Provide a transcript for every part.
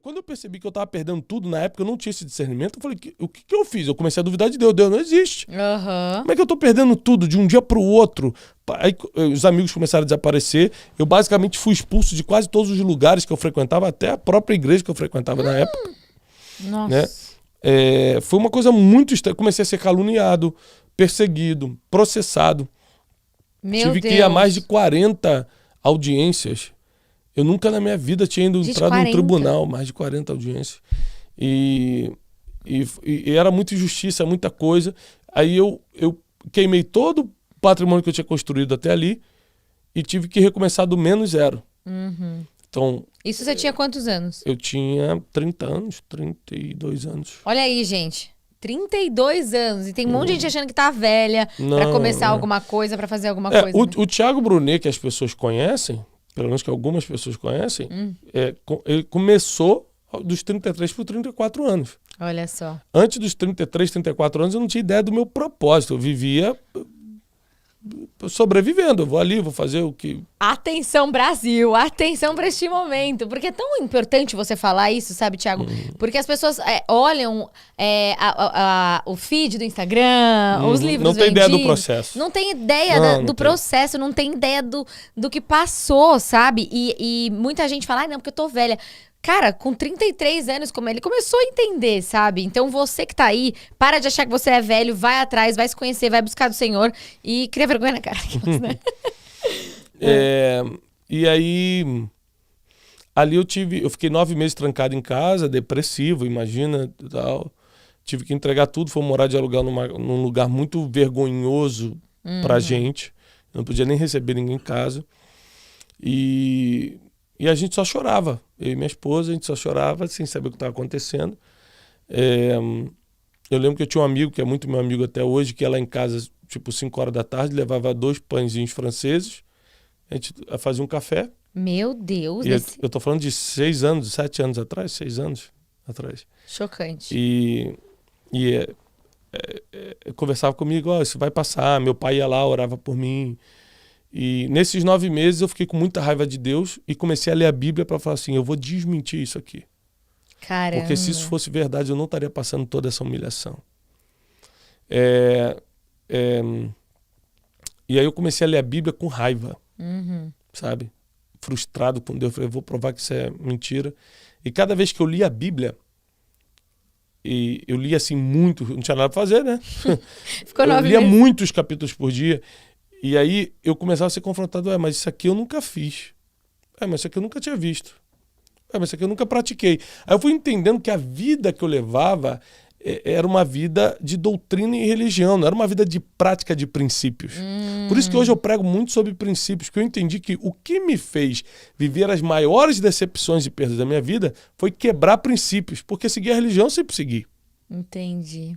Quando eu percebi que eu tava perdendo tudo, na época eu não tinha esse discernimento, eu falei, o que eu fiz? Eu comecei a duvidar de Deus. Deus não existe. Como é que eu tô perdendo tudo de um dia pro outro? Aí os amigos começaram a desaparecer. Eu basicamente fui expulso de quase todos os lugares que eu frequentava, até a própria igreja que eu frequentava na época. Nossa. Né? Foi uma coisa muito estranha. Comecei a ser caluniado, perseguido, processado. Tive que ir a mais de 40 audiências. Eu nunca na minha vida tinha entrado num tribunal, mais de 40 audiências. E era muita injustiça, muita coisa. Aí eu queimei todo o patrimônio que eu tinha construído até ali e tive que recomeçar do menos zero. Então, isso você tinha quantos anos? Eu tinha 30 anos, 32 anos. Olha aí, gente. 32 anos. E tem um monte de gente achando que tá velha pra começar alguma coisa, pra fazer alguma coisa. O Thiago Brunet, que as pessoas conhecem, pelo menos que algumas pessoas conhecem, ele começou dos 33 para 34 anos. Olha só. Antes dos 33, 34 anos, eu não tinha ideia do meu propósito. Eu vivia sobrevivendo. Eu vou ali, vou fazer o que... Atenção, Brasil! Atenção para este momento. Porque é tão importante você falar isso, sabe, Thiago? Porque as pessoas olham o feed do Instagram, os livros não tem vendidos, ideia do processo. Não tem ideia do processo, não tem ideia do que passou, sabe? E muita gente fala, não, porque eu tô velha. Cara, com 33 anos, como ele começou a entender, sabe? Então você que tá aí, para de achar que você é velho, vai atrás, vai se conhecer, vai buscar do Senhor e cria vergonha na cara. Né? E aí, ali eu fiquei 9 meses trancado em casa, depressivo, imagina, tal. Tive que entregar tudo, fui morar de aluguel num lugar muito vergonhoso pra gente. Eu não podia nem receber ninguém em casa. E a gente só chorava. Eu e minha esposa, a gente só chorava sem saber o que estava acontecendo. Eu lembro que eu tinha um amigo, que é muito meu amigo até hoje, que ia lá em casa, tipo 5 horas da tarde, levava 2 pãezinhos franceses, a gente fazia um café. Meu Deus! Eu tô falando de 6 anos, 7 anos atrás, 6 anos atrás. Chocante. Conversava comigo, isso vai passar, meu pai ia lá, orava por mim. E nesses 9 meses eu fiquei com muita raiva de Deus e comecei a ler a Bíblia para falar assim, eu vou desmentir isso aqui. Caramba. Porque se isso fosse verdade, eu não estaria passando toda essa humilhação. E aí eu comecei a ler a Bíblia com raiva, sabe? Frustrado com Deus. Eu falei, vou provar que isso é mentira. E cada vez que eu lia a Bíblia, e eu lia assim muito, não tinha nada para fazer, né? Ficou 9 eu lia meses. muitos capítulos por dia. E aí eu começava a ser confrontado, mas isso aqui eu nunca fiz. Mas isso aqui eu nunca tinha visto. Mas isso aqui eu nunca pratiquei. Aí eu fui entendendo que a vida que eu levava era uma vida de doutrina e religião, não era uma vida de prática de princípios. Por isso que hoje eu prego muito sobre princípios, que eu entendi que o que me fez viver as maiores decepções e perdas da minha vida foi quebrar princípios, porque seguir a religião eu sempre segui. Entendi.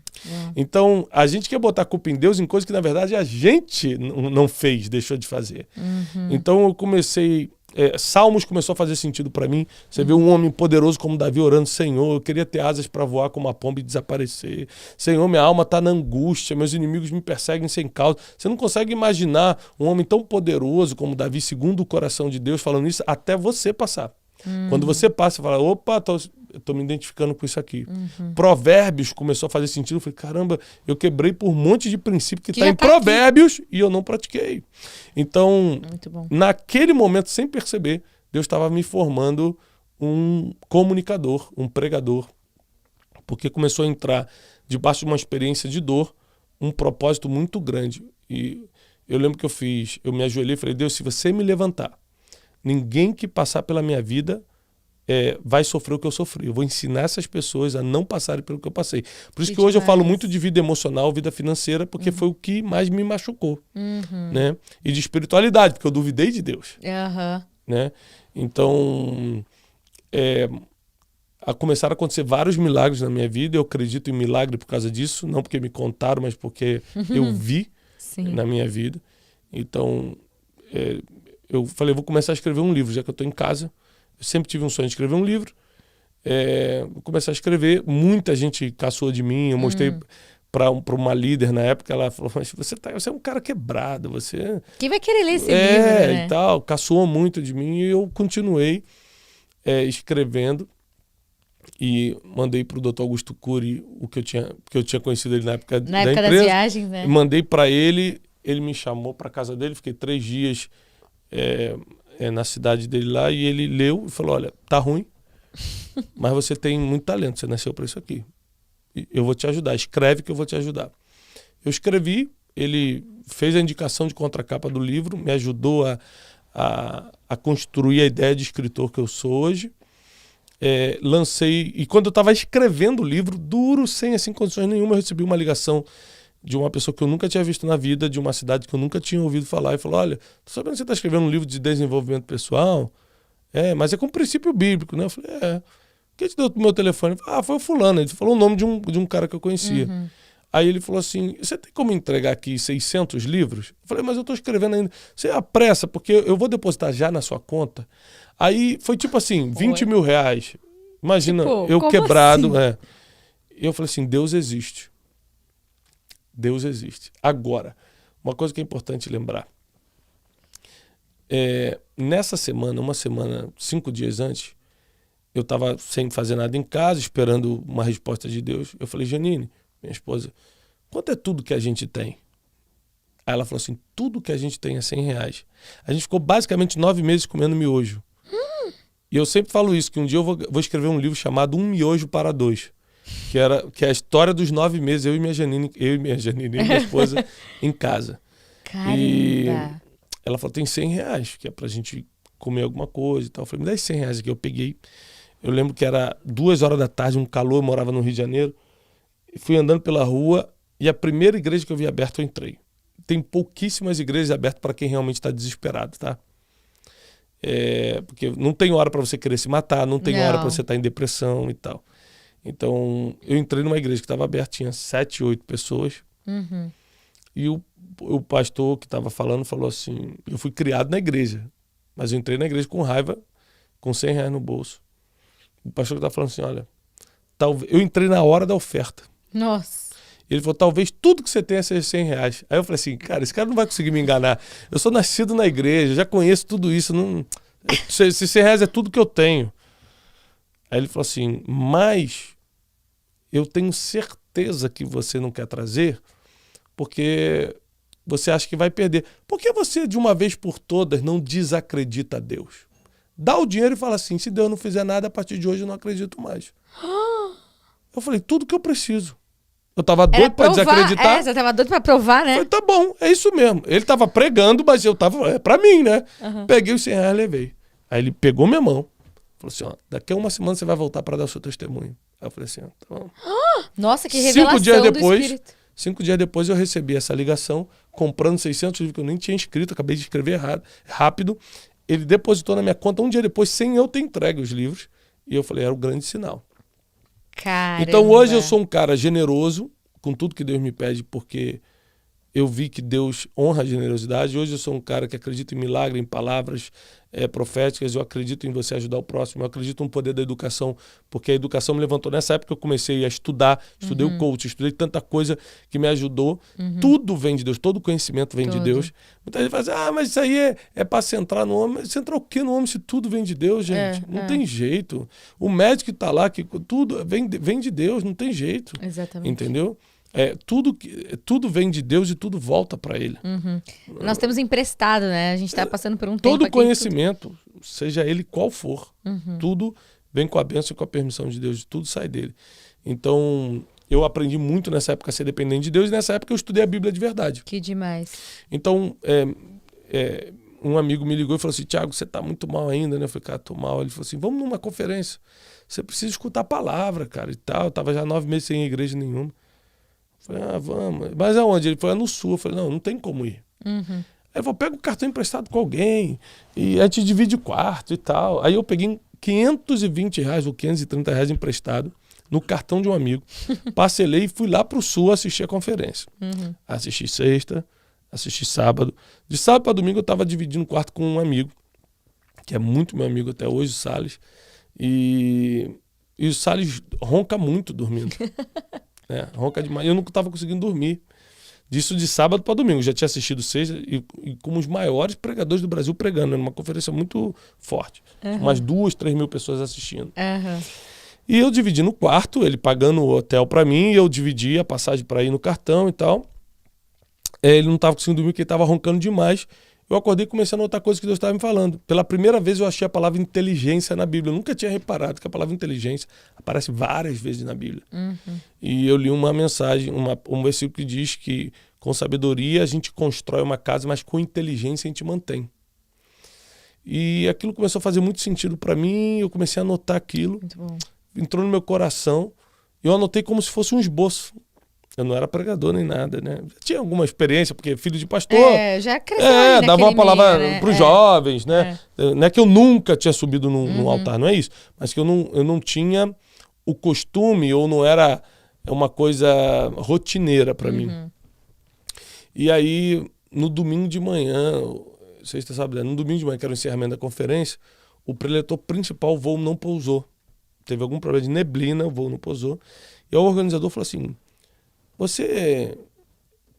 Então, a gente quer botar a culpa em Deus em coisas que, na verdade, a gente não fez, deixou de fazer. Então, eu comecei... Salmos começou a fazer sentido para mim. Você vê um homem poderoso como Davi orando, Senhor, eu queria ter asas para voar como uma pomba e desaparecer. Senhor, minha alma está na angústia, meus inimigos me perseguem sem causa. Você não consegue imaginar um homem tão poderoso como Davi, segundo o coração de Deus, falando isso, até você passar. Quando você passa, você fala, opa, eu tô me identificando com isso aqui. Provérbios começou a fazer sentido. Eu falei, caramba, eu quebrei por um monte de princípio que está em Provérbios e eu não pratiquei. Então, naquele momento, sem perceber, Deus estava me formando um comunicador, um pregador. Porque começou a entrar, debaixo de uma experiência de dor, um propósito muito grande. E eu lembro que eu me ajoelhei e falei, Deus, se você me levantar, ninguém que passar pela minha vida vai sofrer o que eu sofri. Eu vou ensinar essas pessoas a não passarem pelo que eu passei. Por isso que hoje eu falo muito de vida emocional, vida financeira, porque foi o que mais me machucou. Né? E de espiritualidade, porque eu duvidei de Deus. Né? Então, começaram a acontecer vários milagres na minha vida. Eu acredito em milagre por causa disso, não porque me contaram, mas porque eu vi na minha vida. Então, eu falei, vou começar a escrever um livro, já que eu estou em casa. Eu sempre tive um sonho de escrever um livro. Vou começar a escrever. Muita gente caçou de mim. Eu mostrei para uma líder na época. Ela falou, mas você é um cara quebrado. Quem vai querer ler esse livro, né? E tal. Caçou muito de mim e eu continuei escrevendo. e mandei para o Dr. Augusto Cury o que eu tinha conhecido ele na época da época empresa. das viagens, né? Mandei para ele, ele me chamou para casa dele, fiquei 3 dias na cidade dele lá, e ele leu e falou, olha, tá ruim, mas você tem muito talento, você nasceu para isso aqui. Eu vou te ajudar, escreve que eu vou te ajudar. Eu escrevi, ele fez a indicação de contracapa do livro, me ajudou a construir a ideia de escritor que eu sou hoje. Lancei, e quando eu estava escrevendo o livro, duro, sem assim, condições nenhuma, eu recebi uma ligação de uma pessoa que eu nunca tinha visto na vida, de uma cidade que eu nunca tinha ouvido falar, e falou, olha, tô sabendo que você está escrevendo um livro de desenvolvimento pessoal, mas é com princípio bíblico, né? Eu falei, quem te deu o meu telefone? Foi o fulano, ele falou o nome de um cara que eu conhecia. Uhum. Aí ele falou assim, você tem como entregar aqui 600 livros? Eu falei, mas eu estou escrevendo ainda. Você apressa, porque eu vou depositar já na sua conta. Aí foi tipo assim, 20 mil reais. Imagina, tipo, eu quebrado. Assim? E eu falei assim, Deus existe. Deus existe. Agora, uma coisa que é importante lembrar. Nessa semana, 5 dias antes, eu estava sem fazer nada em casa, esperando uma resposta de Deus. Eu falei, Janine, minha esposa, quanto é tudo que a gente tem? Aí ela falou assim, tudo que a gente tem é 100 reais. A gente ficou basicamente 9 meses comendo miojo. E eu sempre falo isso, que um dia eu vou escrever um livro chamado Um Miojo para Dois, que é a história dos 9 meses, eu e minha Janine, minha esposa, em casa. Caramba! E ela falou, tem 100 reais, que é pra gente comer alguma coisa e tal. Eu falei, me dá esses 100 reais aqui. Eu peguei, eu lembro que era 2 horas da tarde, um calor, eu morava no Rio de Janeiro. Fui andando pela rua e a primeira igreja que eu vi aberta eu entrei. Tem pouquíssimas igrejas abertas para quem realmente está desesperado, tá? Porque não tem hora para você querer se matar, não tem hora para você estar em depressão e tal. Então, eu entrei numa igreja que estava aberta, tinha 7, 8 pessoas. Uhum. E o pastor que estava falando falou assim, eu fui criado na igreja, mas eu entrei na igreja com raiva, com 100 reais no bolso. O pastor que estava falando assim, olha, eu entrei na hora da oferta. Nossa. Ele falou, talvez tudo que você tenha seja 100 reais. Aí eu falei assim, cara, esse cara não vai conseguir me enganar. Eu sou nascido na igreja, já conheço tudo isso. Se 100 reais é tudo que eu tenho. Aí ele falou assim, mas eu tenho certeza que você não quer trazer porque você acha que vai perder. Por que você, de uma vez por todas, não desacredita a Deus? Dá o dinheiro e fala assim, se Deus não fizer nada, a partir de hoje eu não acredito mais. Eu falei, tudo que eu preciso. Eu tava doido pra desacreditar. Você tava doido pra provar, né? Eu falei, tá bom, é isso mesmo. Ele tava pregando, mas eu tava, é pra mim, né? Uhum. Peguei os 100 reais e levei. Aí ele pegou minha mão. Falou assim, daqui a 1 semana você vai voltar pra dar o seu testemunho. Aí eu falei assim, tá bom. Nossa, que revelação do Espírito. 5 dias depois eu recebi essa ligação, comprando 600 livros que eu nem tinha escrito, acabei de escrever errado, rápido. Ele depositou na minha conta 1 dia depois, sem eu ter entregue os livros. E eu falei, era um grande sinal. Caramba. Então hoje eu sou um cara generoso com tudo que Deus me pede, porque eu vi que Deus honra a generosidade. Hoje eu sou um cara que acredita em milagre, em palavras proféticas. Eu acredito em você ajudar o próximo. Eu acredito no poder da educação, porque a educação me levantou. Nessa época eu comecei a estudar, estudei o coach, estudei tanta coisa que me ajudou. Tudo vem de Deus, todo conhecimento vem de Deus. Muita gente fala assim, mas isso aí é para centrar no homem. Centrar o quê no homem se tudo vem de Deus, gente? Não tem jeito. O médico que está lá, que tudo vem de Deus, não tem jeito. Exatamente. Entendeu? Tudo vem de Deus e tudo volta para Ele. Nós temos emprestado, né? A gente está passando por um tempo todo conhecimento, seja ele qual for, tudo vem com a bênção e com a permissão de Deus, tudo sai dele. Então, eu aprendi muito nessa época a ser dependente de Deus, e nessa época eu estudei a Bíblia de verdade. Que demais. Então, um amigo me ligou e falou assim, Thiago, você está muito mal ainda, né? Eu falei, cara, tô mal. Ele falou assim, vamos numa conferência, você precisa escutar a palavra, cara, e tal. Eu tava já 9 meses sem igreja nenhuma. Eu falei, vamos. Mas aonde? Ele falou, no sul. Eu falei, não tem como ir. Aí ele falou, pega o cartão emprestado com alguém e a gente divide o quarto e tal. Aí eu peguei 520 reais ou 530 reais emprestado no cartão de um amigo, parcelei e fui lá pro sul assistir a conferência. Assisti sexta, assisti sábado. De sábado para domingo eu estava dividindo o quarto com um amigo, que é muito meu amigo até hoje, o Salles. E o Salles ronca muito dormindo. Ronca demais. Eu não estava conseguindo dormir. Disso de sábado para domingo. Já tinha assistido sexta e como os maiores pregadores do Brasil pregando. Era uma conferência muito forte. Umas 2, 3 mil pessoas assistindo. E eu dividi no quarto, ele pagando o hotel pra mim, e eu dividi a passagem pra ir no cartão e tal. Ele não tava conseguindo dormir porque ele tava roncando demais. Eu acordei e comecei a notar coisas que Deus estava me falando. Pela primeira vez eu achei a palavra inteligência na Bíblia. Eu nunca tinha reparado que a palavra inteligência aparece várias vezes na Bíblia. E eu li uma mensagem, um versículo que diz que com sabedoria a gente constrói uma casa, mas com inteligência a gente mantém. E aquilo começou a fazer muito sentido para mim, eu comecei a anotar aquilo. Muito bom. Entrou no meu coração. Eu anotei como se fosse um esboço. Eu não era pregador nem nada, né? Já tinha alguma experiência, porque filho de pastor. Já cresceu dava uma palavra meio, né? para os jovens, né? Não é que eu nunca tinha subido num altar, não é isso. Mas que eu não tinha o costume, ou não era uma coisa rotineira para mim. E aí, no domingo de manhã, sexta, sábado, no domingo de manhã, que era o encerramento da conferência, o preletor principal, o voo não pousou. Teve algum problema de neblina, o voo não pousou. E o organizador falou assim: você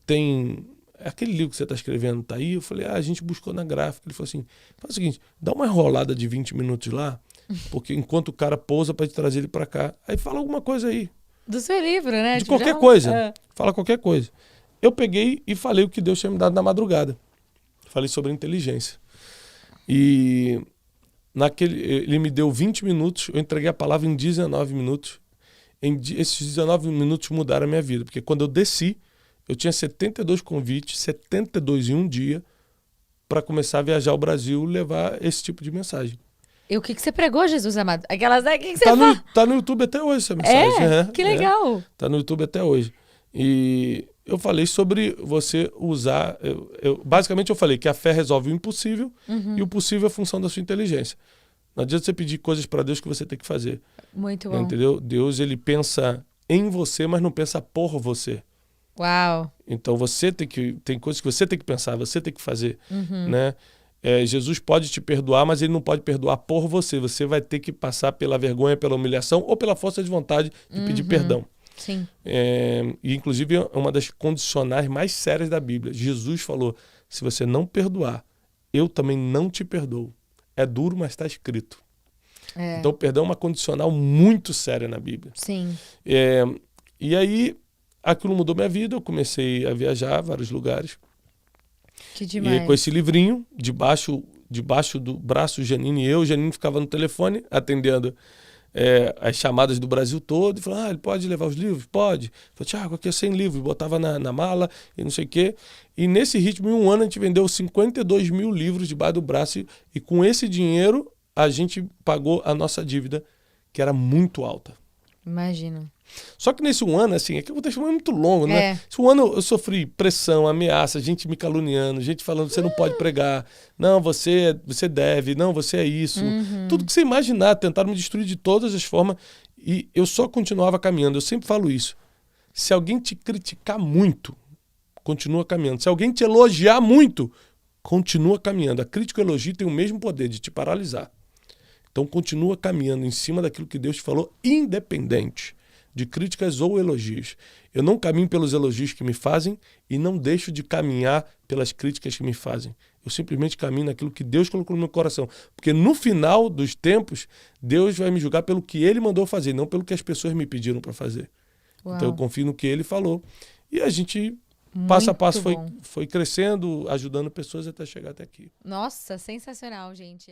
tem... aquele livro que você está escrevendo tá aí? Eu falei, a gente buscou na gráfica. Ele falou assim, faz o seguinte, dá uma enrolada de 20 minutos lá, porque enquanto o cara pousa para te trazer ele para cá. Aí fala alguma coisa aí. Do seu livro, né? De qualquer coisa. Fala qualquer coisa. Eu peguei e falei o que Deus tinha me dado na madrugada. Falei sobre inteligência. E ele me deu 20 minutos, eu entreguei a palavra em 19 minutos. Esses 19 minutos mudaram a minha vida, porque quando eu desci, eu tinha 72 convites, 72 em um dia, para começar a viajar ao Brasil e levar esse tipo de mensagem. E o que você pregou, Jesus amado? Aquelas, o que você fala? Tá no YouTube até hoje essa mensagem. Que legal. Tá no YouTube até hoje. E eu falei sobre você usar... basicamente eu falei que a fé resolve o impossível e o possível é função da sua inteligência. Não adianta você pedir coisas para Deus que você tem que fazer. Muito bom. Entendeu? Deus, ele pensa em você, mas não pensa por você. Uau. Então tem coisas que você tem que pensar, você tem que fazer, né? Jesus pode te perdoar, mas ele não pode perdoar por você. Você vai ter que passar pela vergonha, pela humilhação ou pela força de vontade de pedir perdão. Sim. E inclusive é uma das condicionais mais sérias da Bíblia. Jesus falou, se você não perdoar, eu também não te perdoo. É duro, mas está escrito. Então, o perdão é uma condicional muito séria na Bíblia. Sim. E aí, aquilo mudou minha vida. Eu comecei a viajar a vários lugares. Que demais. E com esse livrinho, debaixo do braço, Janine e eu. Janine ficava no telefone, atendendo as chamadas do Brasil todo. E falava, ele pode levar os livros? Pode. Falei, Thiago, aqui é 100 livros. Botava na mala e não sei o quê. E nesse ritmo, em um ano, a gente vendeu 52 mil livros debaixo do braço. E com esse dinheiro, a gente pagou a nossa dívida, que era muito alta. Imagina. Só que nesse um ano, assim, é que o testemunho é muito longo, né? Esse um ano eu sofri pressão, ameaça, gente me caluniando, gente falando, você não pode pregar, não, você deve, não, você é isso. Tudo que você imaginar, tentaram me destruir de todas as formas e eu só continuava caminhando. Eu sempre falo isso. Se alguém te criticar muito, continua caminhando. Se alguém te elogiar muito, continua caminhando. A crítica e o elogio tem o mesmo poder de te paralisar. Então continua caminhando em cima daquilo que Deus te falou, independente de críticas ou elogios. Eu não caminho pelos elogios que me fazem e não deixo de caminhar pelas críticas que me fazem. Eu simplesmente caminho naquilo que Deus colocou no meu coração. Porque no final dos tempos, Deus vai me julgar pelo que Ele mandou fazer, não pelo que as pessoas me pediram para fazer. Uau. Então eu confio no que Ele falou. E a gente, passo a passo, foi crescendo, ajudando pessoas até chegar até aqui. Nossa, sensacional, gente.